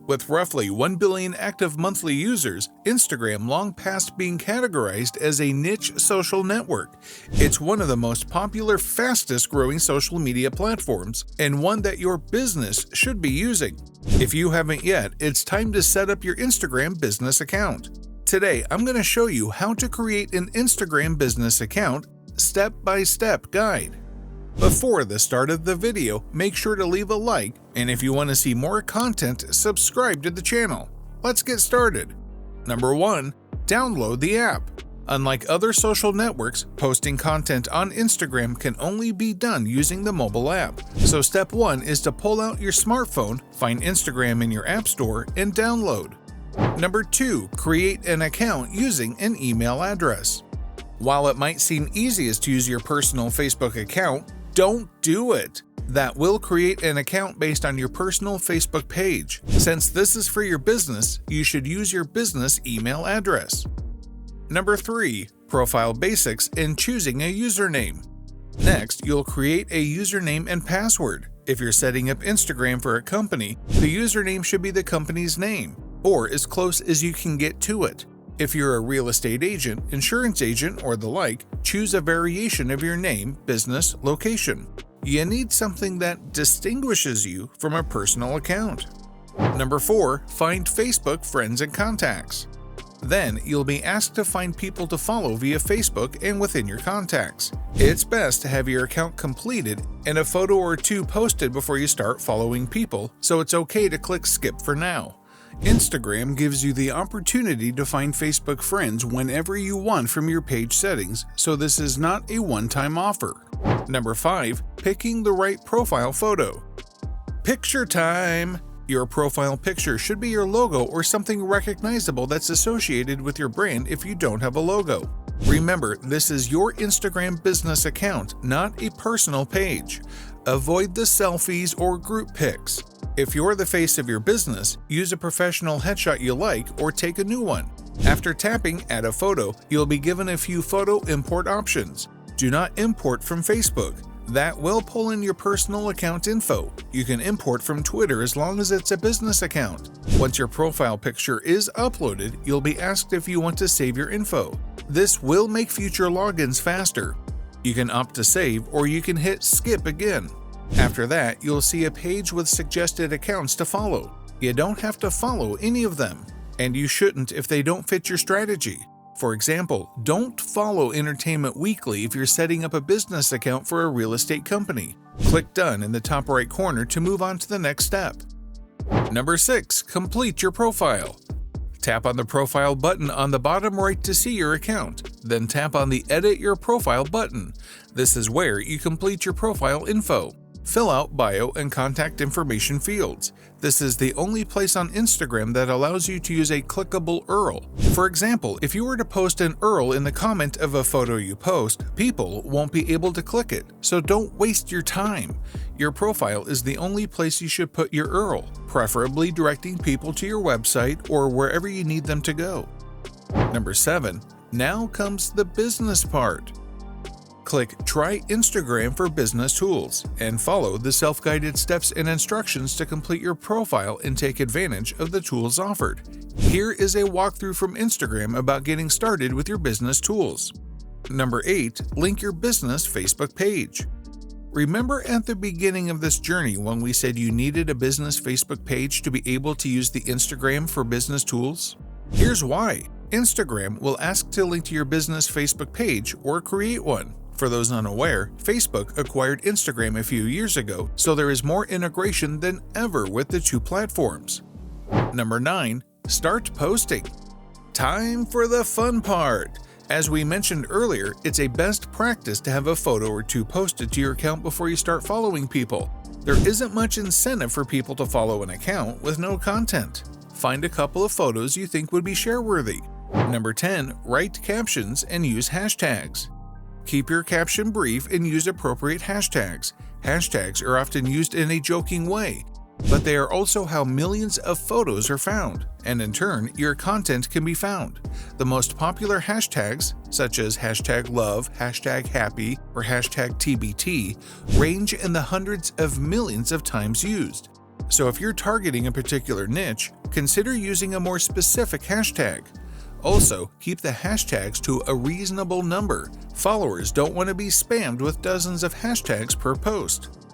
With roughly 1 billion active monthly users, Instagram long past being categorized as a niche social network. It's one of the most popular, fastest-growing social media platforms, and one that your business should be using. If you haven't yet, it's time to set up your Instagram business account. Today, I'm going to show you how to create an Instagram business account, step-by-step guide. Before the start of the video, make sure to leave a like, and if you want to see more content, subscribe to the channel. Let's get started. Number 1. Download the app. Unlike other social networks, posting content on Instagram can only be done using the mobile app. So step 1 is to pull out your smartphone, find Instagram in your app store, and download. Number 2. Create an account using an email address. While it might seem easiest to use your personal Facebook account, don't do it. That will create an account based on your personal Facebook page. Since this is for your business, you should use your business email address. Number 3. Profile basics and choosing a username. Next, you'll create a username and password. If you're setting up Instagram for a company, the username should be the company's name, or as close as you can get to it. If you're a real estate agent, insurance agent, or the like, choose a variation of your name, business, location. You need something that distinguishes you from a personal account. Number 4. Find Facebook friends and contacts. Then, you'll be asked to find people to follow via Facebook and within your contacts. It's best to have your account completed and a photo or two posted before you start following people, so it's okay to click skip for now. Instagram gives you the opportunity to find Facebook friends whenever you want from your page settings, so this is not a one-time offer. Number 5. Picking the right profile photo. Picture time! Your profile picture should be your logo or something recognizable that's associated with your brand if you don't have a logo. Remember, this is your Instagram business account, not a personal page. Avoid the selfies or group pics. If you're the face of your business, use a professional headshot you like or take a new one. After tapping Add a Photo, you'll be given a few photo import options. Do not import from Facebook. That will pull in your personal account info. You can import from Twitter as long as it's a business account. Once your profile picture is uploaded, you'll be asked if you want to save your info. This will make future logins faster. You can opt to save, or you can hit skip again. After that, you'll see a page with suggested accounts to follow. You don't have to follow any of them, and you shouldn't if they don't fit your strategy. For example, don't follow Entertainment Weekly if you're setting up a business account for a real estate company. Click Done in the top right corner to move on to the next step. Number 6. Complete your profile. Tap on the profile button on the bottom right to see your account. Then tap on the Edit Your Profile button. This is where you complete your profile info. Fill out bio and contact information fields. This is the only place on Instagram that allows you to use a clickable URL. For example, if you were to post an URL in the comment of a photo you post, people won't be able to click it, so don't waste your time. Your profile is the only place you should put your URL, preferably directing people to your website or wherever you need them to go. Number 7. Now comes the business part. Click Try Instagram for Business Tools and follow the self-guided steps and instructions to complete your profile and take advantage of the tools offered. Here is a walkthrough from Instagram about getting started with your business tools. Number 8. Link your business Facebook page. Remember at the beginning of this journey when we said you needed a business Facebook page to be able to use the Instagram for business tools? Here's why. Instagram will ask to link to your business Facebook page or create one. For those unaware, Facebook acquired Instagram a few years ago, so there is more integration than ever with the two platforms. Number 9. Start posting. Time for the fun part. As we mentioned earlier, it's a best practice to have a photo or two posted to your account before you start following people. There isn't much incentive for people to follow an account with no content. Find a couple of photos you think would be share-worthy. Number 10. Write captions and use hashtags. Keep your caption brief and use appropriate hashtags. Hashtags are often used in a joking way, but they are also how millions of photos are found, and in turn, your content can be found. The most popular hashtags, such as #love, #happy, or #TBT, range in the hundreds of millions of times used. So if you're targeting a particular niche, consider using a more specific hashtag. Also, keep the hashtags to a reasonable number. Followers don't want to be spammed with dozens of hashtags per post.